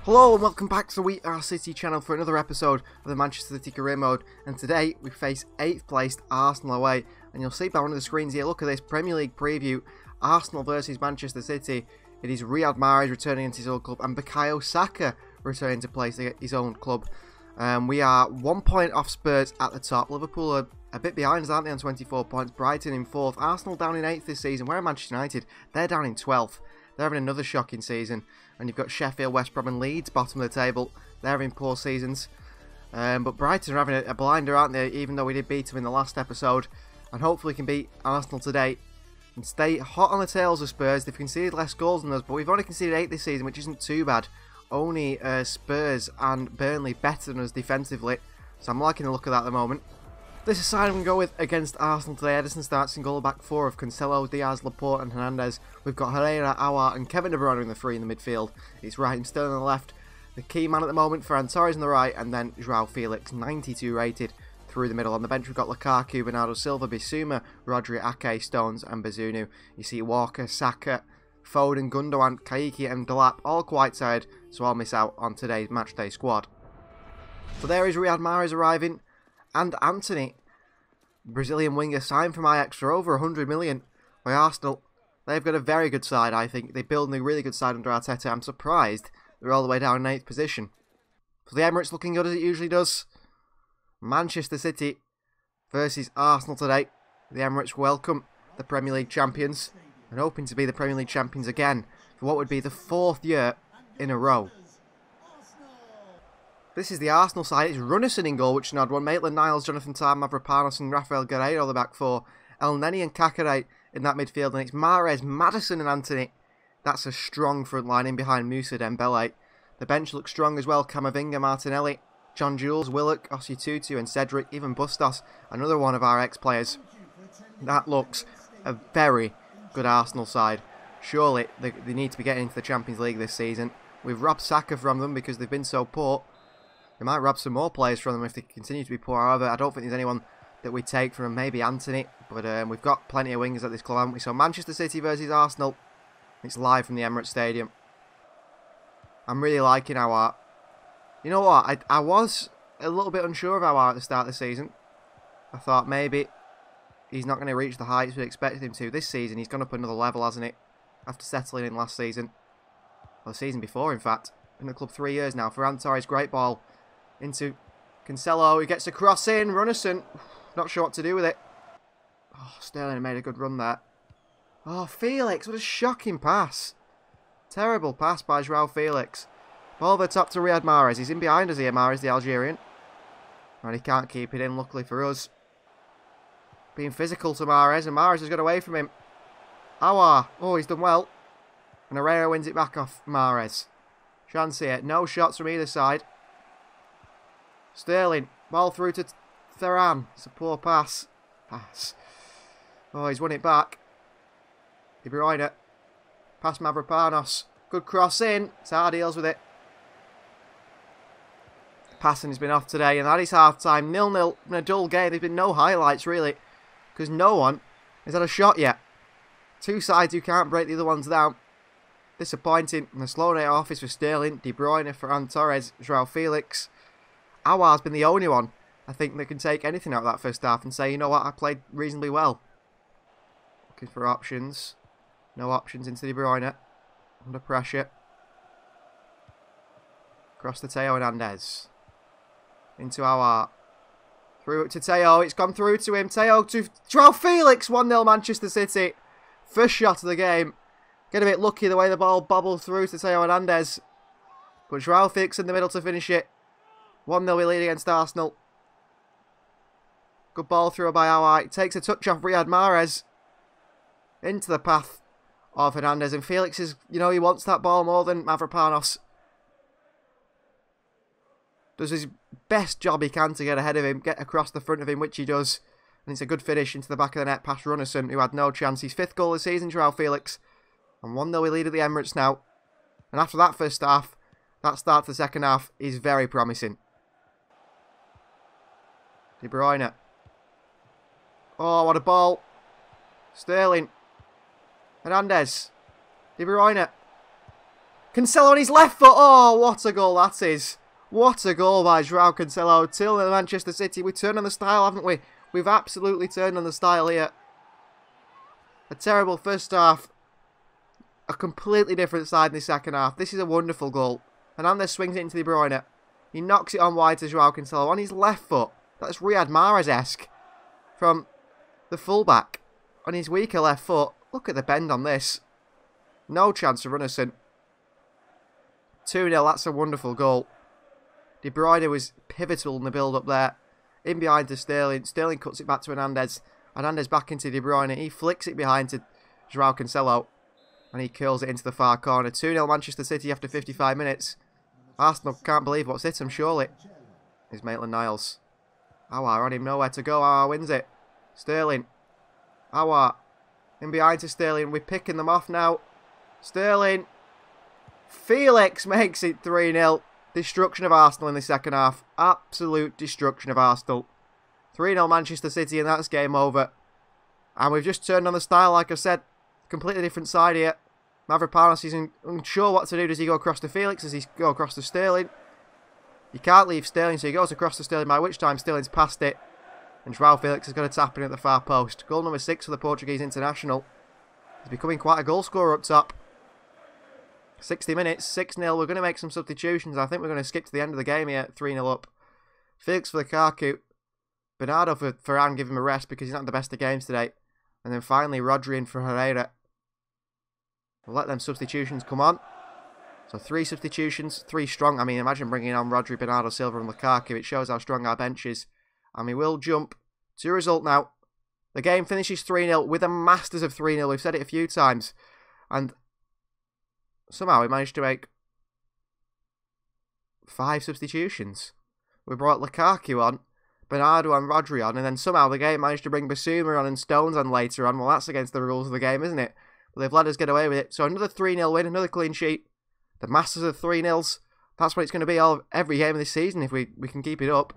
Hello and welcome back to the We Are City channel for another episode of the Manchester City Career Mode, and today we face 8th placed Arsenal away, and you'll see by one of the screens here, look at this Premier League preview, Arsenal versus Manchester City. It is Riyad Mahrez returning into his old club and Bukayo Saka returning to play for his own club. We are 1 point off Spurs at the top. Liverpool are a bit behind us, aren't they, on 24 points. Brighton in 4th. Arsenal down in 8th this season. Where are Manchester United? They're down in 12th. They're having another shocking season. And you've got Sheffield, West Brom and Leeds, bottom of the table. They're having poor seasons. But Brighton are having a blinder, aren't they? Even though we did beat them in the last episode. And hopefully we can beat Arsenal today. And stay hot on the tails of Spurs. They've conceded less goals than us. But we've only conceded 8 this season, which isn't too bad. Only Spurs and Burnley better than us defensively. So I'm liking the look of that at the moment. This is side I'm going to go with against Arsenal today. Edison starts in goal, back 4 of Cancelo, Diaz, Laporte and Hernandez. We've got Herrera, Aouar and Kevin De Bruyne in the 3 in the midfield. It's Wright and Sterling on the left. The key man at the moment, Ferran Torres on the right, and then João Felix, 92 rated, through the middle. On the bench we've got Lukaku, Bernardo Silva, Bissouma, Rodri, Ake, Stones and Bazunu. You see Walker, Saka, Foden, Gundogan, Kayky and Delap all quite tired, so I'll miss out on today's matchday squad. So there is Riyad Mahrez arriving, and Anthony, Brazilian winger, signed from Ajax for over 100 million by Arsenal. They've got a very good side, I think. They're building a really good side under Arteta. I'm surprised they're all the way down in 8th position. So the Emirates looking good as it usually does. Manchester City versus Arsenal today. The Emirates welcome the Premier League champions, and hoping to be the Premier League champions again for what would be the 4th year in a row. This is the Arsenal side. It's Runnison in goal, which is an odd one. Maitland-Niles, Jonathan Tah, Mavropanos and Rafael Guerreiro the back 4. El Neni and Kakare in that midfield. And it's Mahrez, Maddison and Anthony. That's a strong front line in behind Moussa Dembele. The bench looks strong as well. Camavinga, Martinelli, John Jules, Willock, Ossie Tutu and Cedric. Even Bustos, another one of our ex-players. That looks a very good Arsenal side. Surely they need to be getting into the Champions League this season. We've robbed Saka from them because they've been so poor. They might rob some more players from them if they continue to be poor. However, I don't think there's anyone that we take from them. Maybe Anthony. But we've got plenty of wingers at this club, haven't we? So Manchester City versus Arsenal. It's live from the Emirates Stadium. I'm really liking Aouar. You know what? I was a little bit unsure of Aouar at the start of the season. I thought maybe he's not going to reach the heights we expected him to. This season, he's gone up another level, hasn't he? After settling in last season. Well, the season before, in fact. Been at the club 3 years now. Ferran Torres, great ball. Into Cancelo, he gets a cross in. Runnison, not sure what to do with it. Oh, Sterling made a good run there. Oh, Felix, what a shocking pass. Terrible pass by João Felix. Ball over top to Riyad Mahrez. He's in behind us here, Mahrez, the Algerian. And he can't keep it in, luckily for us. Being physical to Mahrez, and Mahrez has got away from him. Aouar, oh, he's done well. And Herrera wins it back off Mahrez. Chance here, no shots from either side. Sterling, ball through to Ferran. It's a poor pass. Oh, he's won it back. De Bruyne. Past Mavropanos. Good cross in. Tah deals with it. Passing has been off today, and that is half-time. 0-0 in a dull game. There's been no highlights, really, because no one has had a shot yet. Two sides who can't break the other ones down. Disappointing. And the slow day off is for Sterling, De Bruyne, Ferran Torres, João Felix. Aouar's been the only one, I think, that can take anything out of that first half and say, you know what, I played reasonably well. Looking for options. No options into De Bruyne. Under pressure. Across to Theo Hernandez. Into Aouar. Through it to Theo. It's gone through to him. Theo to João Felix. 1-0 Manchester City. First shot of the game. Get a bit lucky the way the ball bobbled through to Theo Hernandez. But João Felix in the middle to finish it. 1-0 we lead against Arsenal. Good ball through by Aouar. It takes a touch off Riyad Mahrez. Into the path of Hernandez. And Felix is, you know, he wants that ball more than Mavropanos. Does his best job he can to get ahead of him, get across the front of him, which he does. And it's a good finish into the back of the net past Runnison, who had no chance. His 5th goal of the season, João Felix. And 1-0 we lead at the Emirates now. And after that first half, that start to the second half is very promising. De Bruyne. Oh, what a ball. Sterling. Hernandez. De Bruyne. Cancelo on his left foot. Oh, what a goal that is. What a goal by Joao Cancelo. Till Manchester City. We turned on the style, haven't we? We've absolutely turned on the style here. A terrible first half. A completely different side in the second half. This is a wonderful goal. Hernandez swings it into De Bruyne. He knocks it on wide to Joao Cancelo on his left foot. That's Riyad Mahrez-esque from the fullback. On his weaker left foot. Look at the bend on this. No chance of Runnison. 2-0, that's a wonderful goal. De Bruyne was pivotal in the build-up there. In behind to Sterling. Sterling cuts it back to Hernandez. Hernandez back into De Bruyne. He flicks it behind to Joao Cancelo. And he curls it into the far corner. 2-0 Manchester City after 55 minutes. Arsenal can't believe what's hit them, surely. Here's Maitland-Niles. Aouar on him, nowhere to go. Aouar wins it. Sterling. Aouar. In behind to Sterling. We're picking them off now. Sterling. Felix makes it 3-0. Destruction of Arsenal in the second half. Absolute destruction of Arsenal. 3-0 Manchester City, and that's game over. And we've just turned on the style, like I said. Completely different side here. Mavropanos is unsure what to do. Does he go across to Felix? Does he go across to Sterling? You can't leave Sterling, so he goes across to Sterling, by which time Sterling's passed it. And Joao Felix is going to tap in at the far post. Goal number 6 for the Portuguese international. He's becoming quite a goal scorer up top. 60 minutes, 6-0. We're going to make some substitutions. I think we're going to skip to the end of the game here, 3-0 up. Felix for Lukaku. Bernardo for Varane, give him a rest because he's not the best of games today. And then finally Rodri in for Herrera. We'll let them substitutions come on. So 3 substitutions, 3 strong. I mean, imagine bringing on Rodri, Bernardo Silva and Lukaku. It shows how strong our bench is. And we will jump to a result now. The game finishes 3-0 with a masters of 3-0. We've said it a few times. And somehow we managed to make 5 substitutions. We brought Lukaku on, Bernardo and Rodri on, and then somehow the game managed to bring Basuma on and Stones on later on. Well, that's against the rules of the game, isn't it? But they've let us get away with it. So another 3-0 win, another clean sheet. The masters of 3-0s. That's what it's going to be every game of this season if we can keep it up.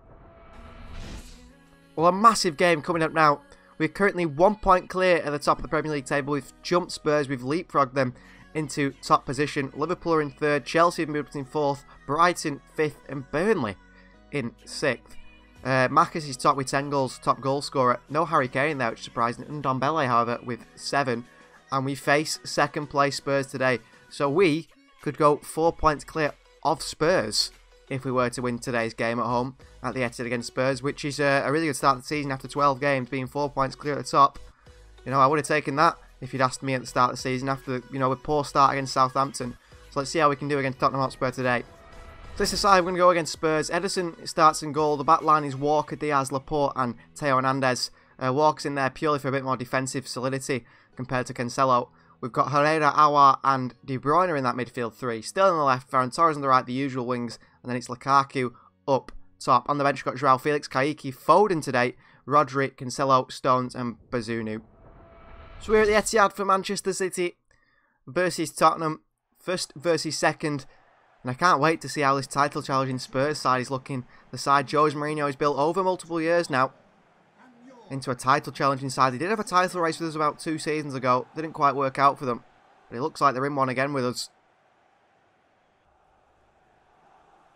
Well, a massive game coming up now. We're currently 1 point clear at the top of the Premier League table. We've jumped Spurs, we've leapfrogged them into top position. Liverpool are in 3rd, Chelsea have moved up in 4th, Brighton 5th, and Burnley in 6th. Marcus is top with 10 goals, top goal scorer. No Harry Kane there, which is surprising. And Ndombele, however, with 7. And we face 2nd place Spurs today. So we could go 4 points clear of Spurs if we were to win today's game at home at the Etihad against Spurs, which is a really good start to the season after 12 games, being 4 points clear at the top. You know, I would have taken that if you'd asked me at the start of the season after, you know, a poor start against Southampton. So let's see how we can do against Tottenham Hotspur today. So this aside, we're going to go against Spurs. Ederson starts in goal. The back line is Walker, Diaz, Laporte and Theo Hernandez. Walker's in there purely for a bit more defensive solidity compared to Cancelo. We've got Herrera, Aouar and De Bruyne in that midfield 3. Still on the left, Ferran Torres on the right, the usual wings. And then it's Lukaku up top. On the bench, we've got Joao Felix, Kayky, Foden today, Rodri, Cancelo, Stones and Bazunu. So we're at the Etihad for Manchester City versus Tottenham. 1st versus 2nd. And I can't wait to see how this title challenging Spurs side is looking. The side Jose Mourinho has built over multiple years now into a title challenging side. They did have a title race with us about 2 seasons ago. Didn't quite work out for them. But it looks like they're in one again with us.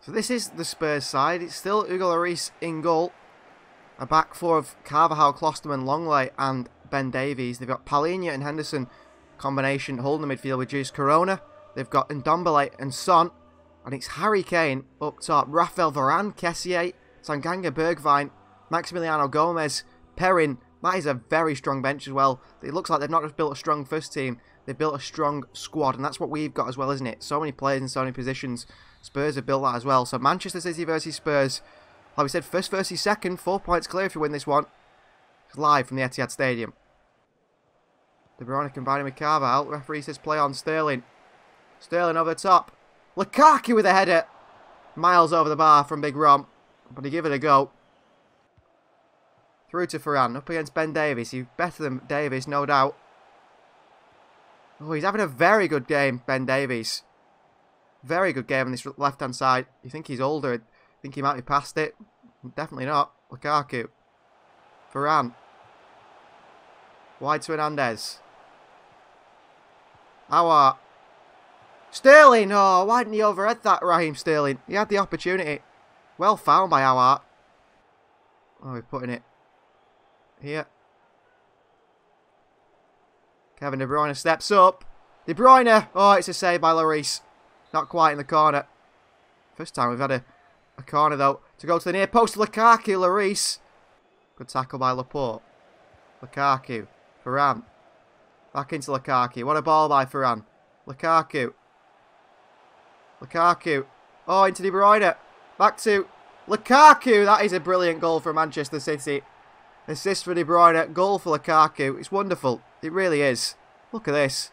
So this is the Spurs side. It's still Hugo Lloris in goal. A back 4 of Carvajal, Klosterman, Longley and Ben Davies. They've got Palhinha and Henderson combination holding the midfield with Juice Corona. They've got Ndombele and Son. And it's Harry Kane up top. Raphael Varane, Kessié, Tanganga, Bergwijn, Maximiliano Gomez, Perrin. That is a very strong bench as well. It looks like they've not just built a strong first team, they've built a strong squad. And that's what we've got as well, isn't it? So many players in so many positions. Spurs have built that as well. So Manchester City versus Spurs. Like we said, 1st versus 2nd. 4 points clear if you win this one. It's live from the Etihad Stadium. De Bruyne combining with Carvajal. Referee says play on Sterling. Sterling over the top. Lukaku with a header. Miles over the bar from Big Rom. But he give it a go. Through to Varane. Up against Ben Davies. He's better than Davies, no doubt. Oh, he's having a very good game, Ben Davies. Very good game on this left-hand side. You think he's older. I think he might be past it. Definitely not. Lukaku. Varane. Wide to Hernandez. Aouar. Sterling! Oh, why didn't he overhead that, Raheem Sterling? He had the opportunity. Well found by Howard. Oh, we're putting it here. Kevin De Bruyne steps up. De Bruyne! Oh, it's a save by Lloris. Not quite in the corner. First time we've had a corner, though. To go to the near post. Lukaku, Lloris. Good tackle by Laporte. Lukaku. Varane. Back into Lukaku. What a ball by Varane. Lukaku. Lukaku. Oh, into De Bruyne. Back to Lukaku. That is a brilliant goal for Manchester City. Assist for De Bruyne. Goal for Lukaku. It's wonderful. It really is. Look at this.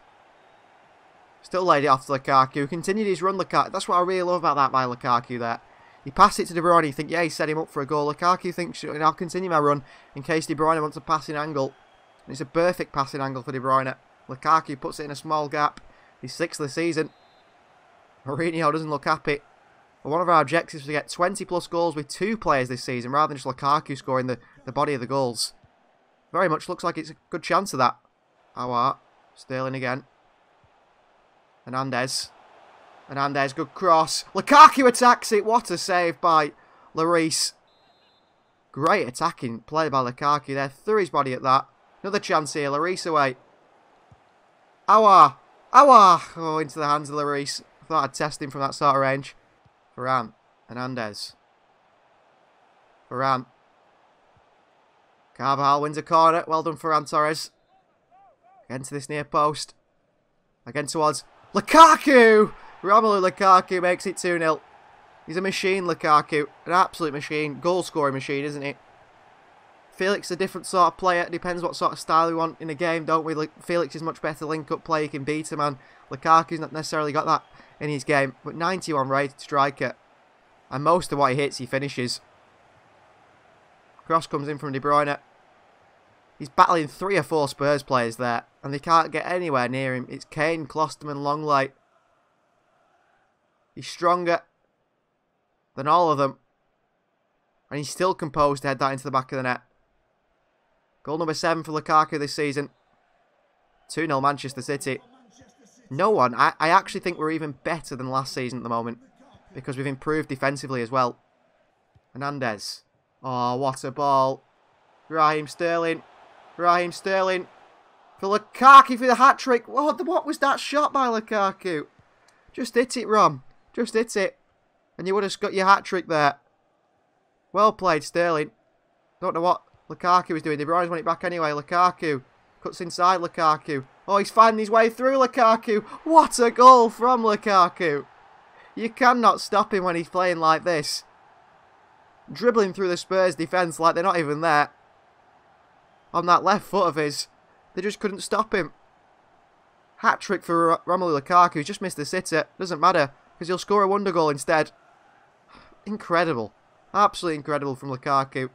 Still laid it off to Lukaku. Continued his run, Lukaku. That's what I really love about that by Lukaku there. He passed it to De Bruyne. You think, yeah, he set him up for a goal. Lukaku thinks, I'll continue my run in case De Bruyne wants a passing angle. And it's a perfect passing angle for De Bruyne. Lukaku puts it in a small gap. He's 6th of the season. Mourinho doesn't look happy. But one of our objectives is to get 20 plus goals with 2 players this season rather than just Lukaku scoring the body of the goals. Very much looks like it's a good chance of that. Howard. Sterling again. Hernandez. Hernandez, good cross. Lukaku attacks it. What a save by Lloris. Great attacking play by Lukaku there. Threw his body at that. Another chance here. Lloris away. Howard. Howard. Oh, into the hands of Lloris. I thought I'd test him from that sort of range. Varane. Hernandez. Varane. Carvajal wins a corner. Well done, Ferran Torres. Again to this near post. Again towards Lukaku! Romelu Lukaku makes it 2-0. He's a machine, Lukaku. An absolute machine. Goal-scoring machine, isn't he? Felix is a different sort of player. It depends what sort of style we want in a game, don't we? Felix is much better link-up player. He can beat a man. Lukaku's not necessarily got that in his game. But 91 rated striker. And most of what he hits, he finishes. Cross comes in from De Bruyne. He's battling 3 or 4 Spurs players there. And they can't get anywhere near him. It's Kane, Klosterman, Longley. He's stronger than all of them. And he's still composed to head that into the back of the net. Goal number 7 for Lukaku this season. 2-0 Manchester City. No one. I actually think we're even better than last season at the moment. Because we've improved defensively as well. Hernandez. Oh, what a ball. Raheem Sterling. Raheem Sterling. For Lukaku for the hat-trick. What was that shot by Lukaku? Just hit it, Rom. Just hit it. And you would have got your hat-trick there. Well played, Sterling. Don't know what Lukaku was doing. De Bruyne's won it back anyway. Lukaku. Cuts inside Lukaku. Oh, he's finding his way through Lukaku. What a goal from Lukaku. You cannot stop him when he's playing like this. Dribbling through the Spurs defence like they're not even there. On that left foot of his. They just couldn't stop him. Hat-trick for Romelu Lukaku. He's just missed the sitter. Doesn't matter. Because he'll score a wonder goal instead. Incredible. Absolutely incredible from Lukaku.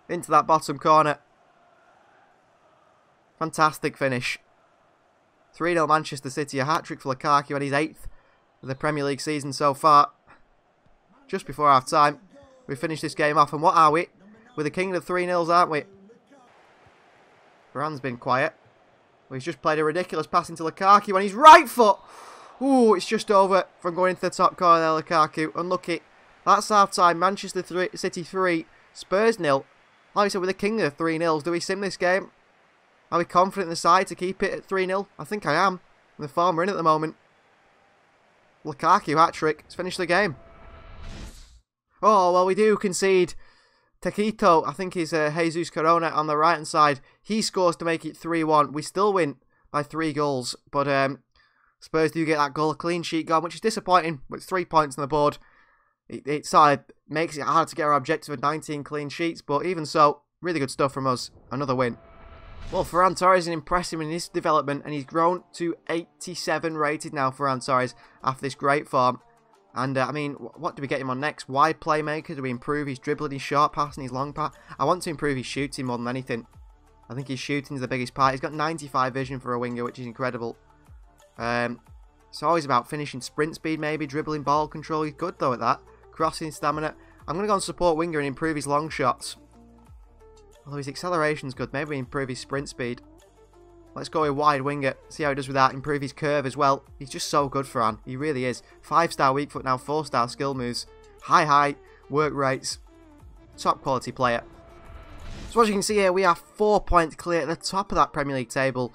Into that bottom corner. Fantastic finish. 3-0 Manchester City. A hat-trick for Lukaku and his 8th of the Premier League season so far. Just before half-time. We finished this game off. And what are we? We're the king of the 3-0s, aren't we? Varane's been quiet. Well, he's just played a ridiculous pass into Lukaku on his right foot. Ooh, it's just over from going into the top corner there, Lukaku. Unlucky. That's half-time. Manchester City 3, Spurs 0. Like I said, we're the king of the 3-0s. Do we sim this game? Are we confident in the side to keep it at 3-0? I think I am. The form we're in at the moment. Lukaku hat-trick. Let's finish the game. Oh, well, we do concede. Taquito, I think, is Jesus Corona on the right-hand side. He scores to make it 3-1. We still win by 3 goals. But Spurs do get that goal. A clean sheet gone, which is disappointing. But it's 3 points on the board. It sort of makes it hard to get our objective of 19 clean sheets. But even so, really good stuff from us. Another win. Well, Ferran Torres is impressive in his development. And he's grown to 87 rated now, Ferran Torres, after this great form. And, I mean, what do we get him on next? Wide playmaker? Do we improve his dribbling, his short pass and his long pass? I want to improve his shooting more than anything. I think his shooting is the biggest part. He's got 95 vision for a winger, which is incredible. It's always about finishing sprint speed, maybe. Dribbling, ball control. He's good, though, at that. Crossing, stamina. I'm going to go and support winger and improve his long shots. Although his acceleration's good. Maybe we improve his sprint speed. Let's go with wide winger. See how he does with that. Improve his curve as well. He's just so good, Ferran. He really is. 5-star weak foot now. 4-star skill moves. High height. Work rates. Top quality player. So as you can see here, we are 4 points clear at the top of that Premier League table.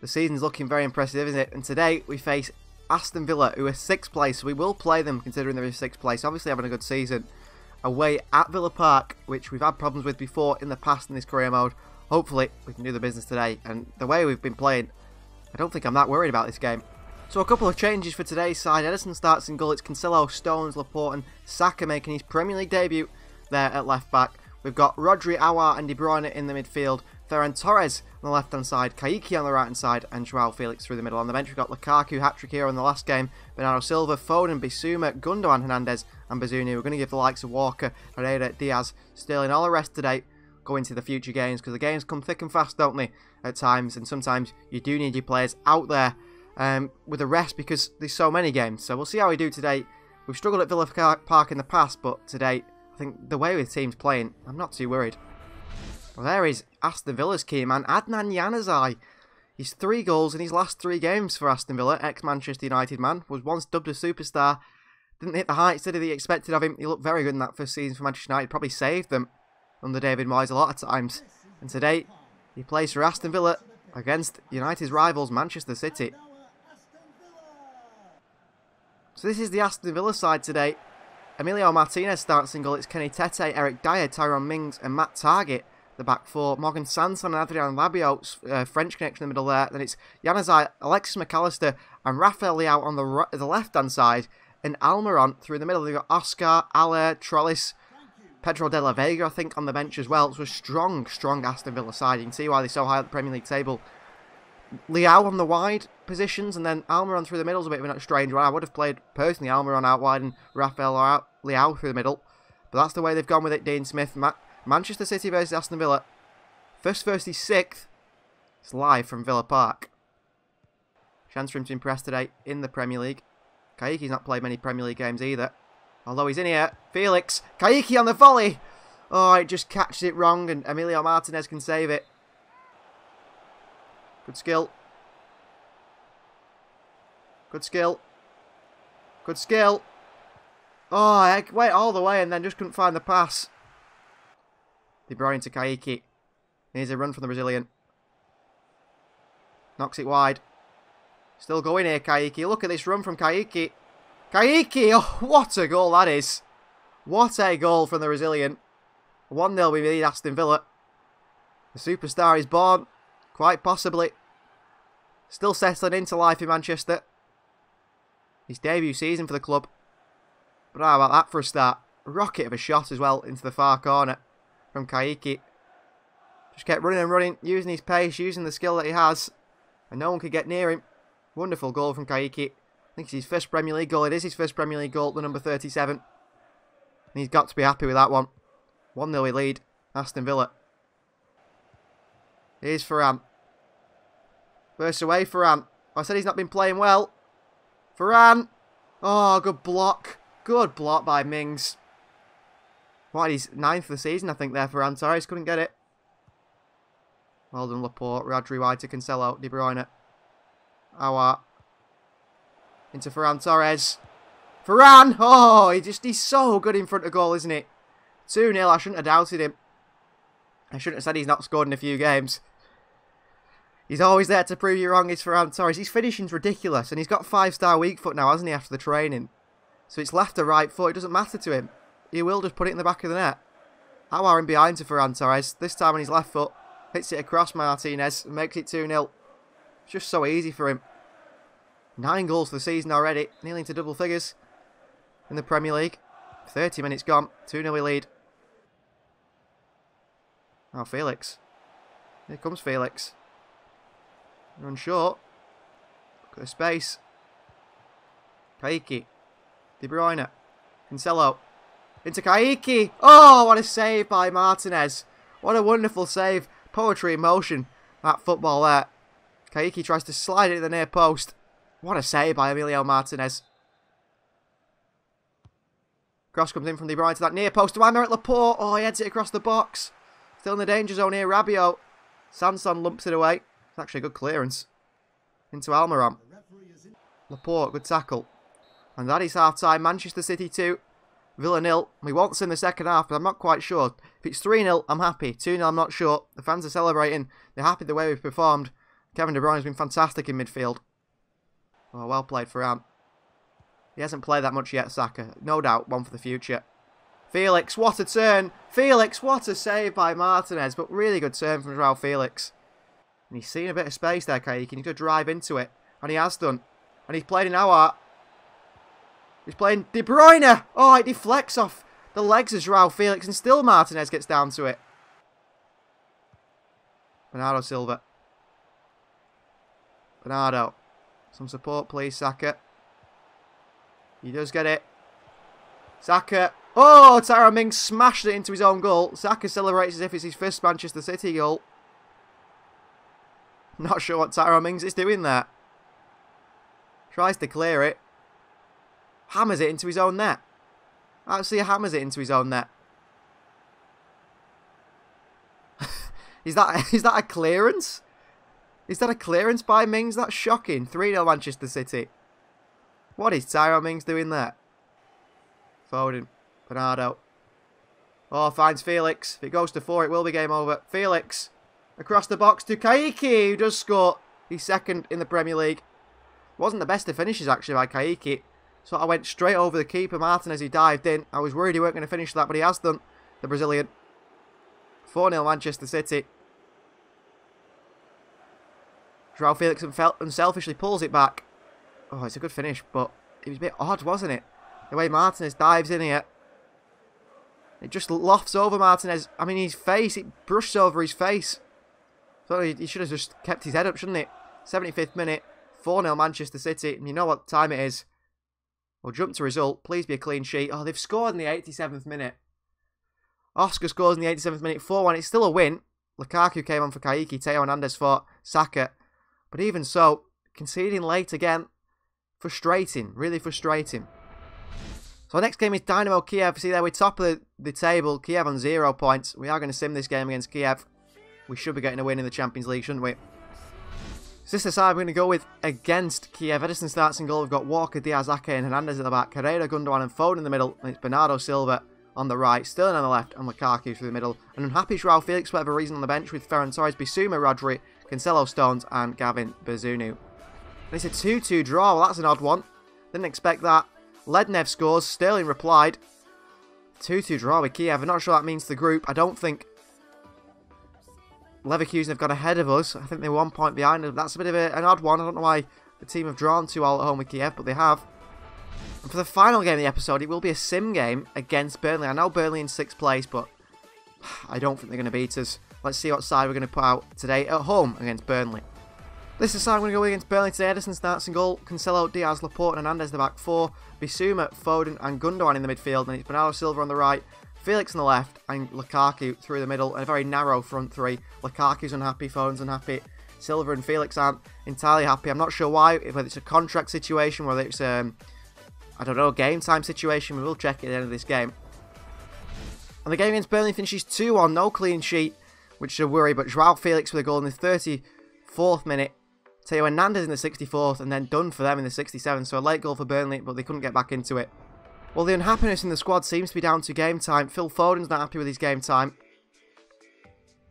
The season's looking very impressive, isn't it? And today we face Aston Villa, who are 6th place. So we will play them considering they're in 6th place. Obviously having a good season. Away at Villa Park, which we've had problems with before in the past in this career mode. Hopefully we can do the business today. And the way we've been playing, I don't think I'm that worried about this game. So a couple of changes for today's side. Ederson starts in goal. It's Cancelo, Stones, Laporte and Saka making his Premier League debut there at left back. We've got Rodri, Aouar and De Bruyne in the midfield. Ferran Torres on the left-hand side. Kayky on the right-hand side. And Joao Felix through the middle. On the bench, we've got Lukaku, hat-trick hero in the last game. Bernardo Silva, Foden, Bissouma, Gundogan, Hernandez and Bazunu. We're going to give the likes of Walker, Herrera, Diaz, Sterling, all the rest today go into the future games. Because the games come thick and fast, don't they, at times. And sometimes you do need your players out there with a rest because there's so many games. So we'll see how we do today. We've struggled at Villa Park in the past, but today, I think the way the team's playing, I'm not too worried. Well, there is Aston Villa's key man, Adnan Januzaj. He's 3 goals in his last 3 games for Aston Villa. Ex-Manchester United man, was once dubbed a superstar. Didn't hit the heights that he expected of him. He looked very good in that first season for Manchester United. Probably saved them under David Moyes a lot of times. And today, he plays for Aston Villa against United's rivals, Manchester City. So this is the Aston Villa side today. Emilio Martinez starts in goal. It's Kenny Tete, Eric Dyer, Tyrone Mings and Matt Target. The back 4. Morgan Sanson and Adrien Rabiot's French connection in the middle there. Then it's Januzaj, Alexis McAllister and Rafael Leao on the left-hand side. And Almiron through the middle. They've got Oscar, Aller, Trollis, Pedro de la Vega, I think, on the bench as well. So a strong Aston Villa side. You can see why they're so high at the Premier League table. Leao on the wide positions and then Almiron through the middle is a bit of a strange one. I would have played, personally, Almiron out wide and Rafael Leao through the middle. But that's the way they've gone with it, Dean Smith. Manchester City versus Aston Villa. First versus 6th. It's live from Villa Park. Chance for him to impress today in the Premier League. Kayky's not played many Premier League games either. Although he's in here. Felix. Kayky on the volley. Oh, it just catches it wrong and Emilio Martinez can save it. Good skill. Good skill. Good skill. Oh, heck, went all the way and then just couldn't find the pass. De Bruyne to Kayky. Here's a run from the Brazilian. Knocks it wide. Still going here, Kayky. Look at this run from Kayky. Kayky! Oh, what a goal that is. What a goal from the Brazilian. 1-0 we lead Aston Villa. The superstar is born. Quite possibly. Still settling into life in Manchester. His debut season for the club. But how about that for a start? A rocket of a shot as well into the far corner from Kayky. Just kept running and running, using his pace, using the skill that he has. And no one could get near him. Wonderful goal from Kayky. I think it's his first Premier League goal. It is his first Premier League goal, the number 37. And he's got to be happy with that one. 1-0 we lead Aston Villa. Here's Ferran. Burst away, Ferran. I said he's not been playing well. Ferran. Oh, good block. Good block by Mings. What, he's 9th of the season, I think, there for Ferran Torres. Couldn't get it. Well done, Laporte. Rodri wide to Cancelo. De Bruyne. Aouar. Into Ferran Torres. Ferran! Oh, he's so good in front of goal, isn't he? 2-0. I shouldn't have doubted him. I shouldn't have said he's not scored in a few games. He's always there to prove you wrong, is Ferran Torres. His finishing's ridiculous, and he's got 5-star weak foot now, hasn't he, after the training? So it's left or right foot. It doesn't matter to him. He will just put it in the back of the net. Aouar in behind to Ferran Torres. This time on his left foot. Hits it across Martinez and makes it 2-0. It's just so easy for him. 9 goals for the season already. Nearly into double figures in the Premier League. 30 minutes gone. 2-0 we lead. Oh, Felix. Here comes Felix. Run short. Look at the space. Kayky. De Bruyne. Cancelo. Into Kayky. Oh, what a save by Martinez. What a wonderful save. Poetry in motion. That football there. Kayky tries to slide it to the near post. What a save by Emilio Martinez. Cross comes in from De Bruyne to that near post. To Aymeric Laporte. Oh, he heads it across the box. Still in the danger zone here. Rabiot. Sanson lumps it away. Actually a good clearance. Into Almiron. Laporte, good tackle. And that is half-time. Manchester City 2. Villa 0. We want this in the second half, but I'm not quite sure. If it's 3-0, I'm happy. 2-0, I'm not sure. The fans are celebrating. They're happy the way we've performed. Kevin De Bruyne has been fantastic in midfield. Oh, well played for Ant. He hasn't played that much yet, Saka. No doubt, one for the future. Felix, what a turn. Felix, what a save by Martinez. But really good turn from Joao Felix. And he's seen a bit of space there, Kayky. He need to drive into it. And he has done. And he's played in our... He's playing De Bruyne. Oh, it deflects off the legs of Joao Felix. And still Martinez gets down to it. Bernardo Silva. Bernardo. Some support, please, Saka. He does get it. Saka. Oh, Tyrone Mings smashed it into his own goal. Saka celebrates as if it's his first Manchester City goal. Not sure what Tyrone Mings is doing there. Tries to clear it. Hammers it into his own net. Actually, hammers it into his own net. Is that a clearance? Is that a clearance by Mings? That's shocking. 3-0 Manchester City. What is Tyrone Mings doing there? Foden. Bernardo. Oh, finds Felix. If it goes to 4, it will be game over. Felix. Across the box to Kayky, who does score. He's second in the Premier League. Wasn't the best of finishes, actually, by Kayky. So I went straight over the keeper, Martinez, he dived in. I was worried he weren't going to finish that, but he has done. The Brazilian. 4-0 Manchester City. Joao Felix unselfishly pulls it back. Oh, it's a good finish, but it was a bit odd, wasn't it? The way Martinez dives in here. It just lofts over Martinez. I mean, his face, it brushes over his face. So he should have just kept his head up, shouldn't it? 75th minute, 4-0 Manchester City. And you know what time it is. We'll jump to result. Please be a clean sheet. Oh, they've scored in the 87th minute. Oscar scores in the 87th minute, 4-1. It's still a win. Lukaku came on for Kayky. Theo Hernandez for Saka. But even so, conceding late again. Frustrating. Really frustrating. So our next game is Dynamo Kiev. See there, we're top of the table. Kiev on 0 points. We are going to sim this game against Kiev. We should be getting a win in the Champions League, shouldn't we? So this is the side we're going to go with against Kiev. Edison starts in goal. We've got Walker, Diaz, Ake and Hernandez at the back. Carrera, Gundogan and Foden in the middle. And it's Bernardo Silva on the right. Sterling on the left and Lukaku through the middle. An unhappy Joao Felix for whatever reason on the bench with Ferran Torres, Bissouma, Rodri, Cancelo, Stones and Gavin Bazunu. And it's a 2-2 draw. Well, that's an odd one. Didn't expect that. Lednev scores. Sterling replied. 2-2 draw with Kiev. I'm not sure what that means to the group. I don't think Leverkusen have got ahead of us. I think they're 1 point behind us. That's a bit of an odd one. I don't know why the team have drawn 2-all at home with Kiev, but they have. And for the final game of the episode, it will be a sim game against Burnley. I know Burnley in 6th place, but I don't think they're going to beat us. Let's see what side we're going to put out today at home against Burnley. This is the side we're going to go against Burnley today. Edison starts in goal. Cancelo, Diaz, Laporte and Hernandez the back 4. Bissouma, Foden and Gundogan in the midfield. And it's Bernardo Silva on the right. Felix on the left and Lukaku through the middle and a very narrow front three. Lukaku's unhappy, Foden's unhappy, Silva and Felix aren't entirely happy. I'm not sure why, whether it's a contract situation, whether it's I don't know, game time situation. We will check at the end of this game. And the game against Burnley finishes 2-1, no clean sheet, which is a worry, but Joao Felix with a goal in the 34th minute. Theo Hernandez in the 64th and then done for them in the 67th, so a late goal for Burnley, but they couldn't get back into it. Well, the unhappiness in the squad seems to be down to game time. Phil Foden's not happy with his game time.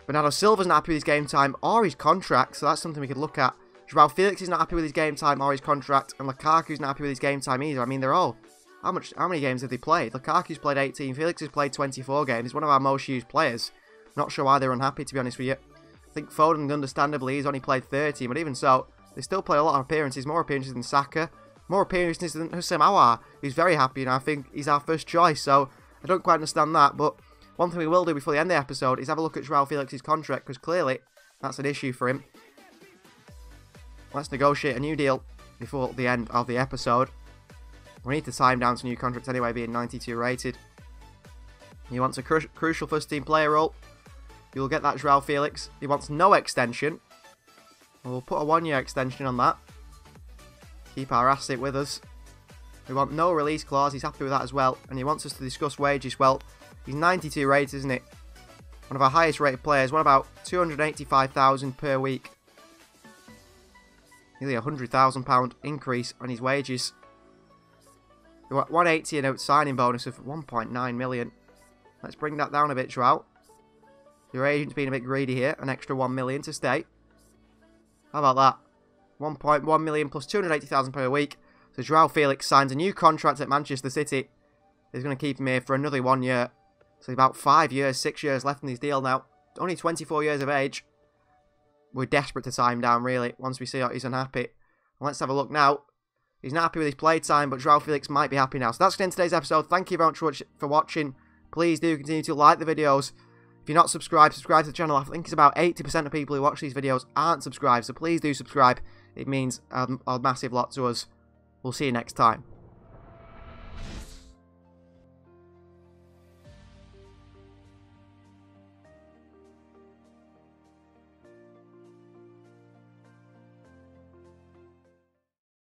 Bernardo Silva's not happy with his game time or his contract, so that's something we could look at. Joao Felix is not happy with his game time or his contract, and Lukaku's not happy with his game time either. I mean, they're all... How many games have they played? Lukaku's played 18, Felix has played 24 games. He's one of our most used players. Not sure why they're unhappy, to be honest with you. I think Foden, understandably, he's only played 30, but even so, they still play a lot of appearances, more appearances than Saka. More appearances than Hussein Aouar, who's very happy, and I think he's our first choice, so I don't quite understand that. But one thing we will do before the end of the episode is have a look at Joao Felix's contract, because clearly that's an issue for him. Let's negotiate a new deal before the end of the episode. We need to tie him down to new contracts anyway, being 92 rated. He wants a crucial first team player role. You'll get that, Joao Felix. He wants no extension. We'll put a 1-year extension on that. Keep our asset with us. We want no release clause. He's happy with that as well. And he wants us to discuss wages. Well, he's 92 rated, isn't it? One of our highest rated players. What about 285,000 per week? Nearly £100,000 increase on his wages. 180 and a signing bonus of 1.9 million. Let's bring that down a bit, Joao. Your agent's been a bit greedy here. An extra 1 million to stay. How about that? 1.1 million plus £280,000 per week. So Joao Felix signs a new contract at Manchester City. He's going to keep him here for another 1 year. So about 5 years, 6 years left in his deal now. Only 24 years of age. We're desperate to tie him down, really, once we see he's unhappy. And let's have a look now. He's not happy with his play time, but Joao Felix might be happy now. So that's going to end today's episode. Thank you very much for watching. Please do continue to like the videos. If you're not subscribed, subscribe to the channel. I think it's about 80% of people who watch these videos aren't subscribed, so please do subscribe. It means a massive lot to us. We'll see you next time.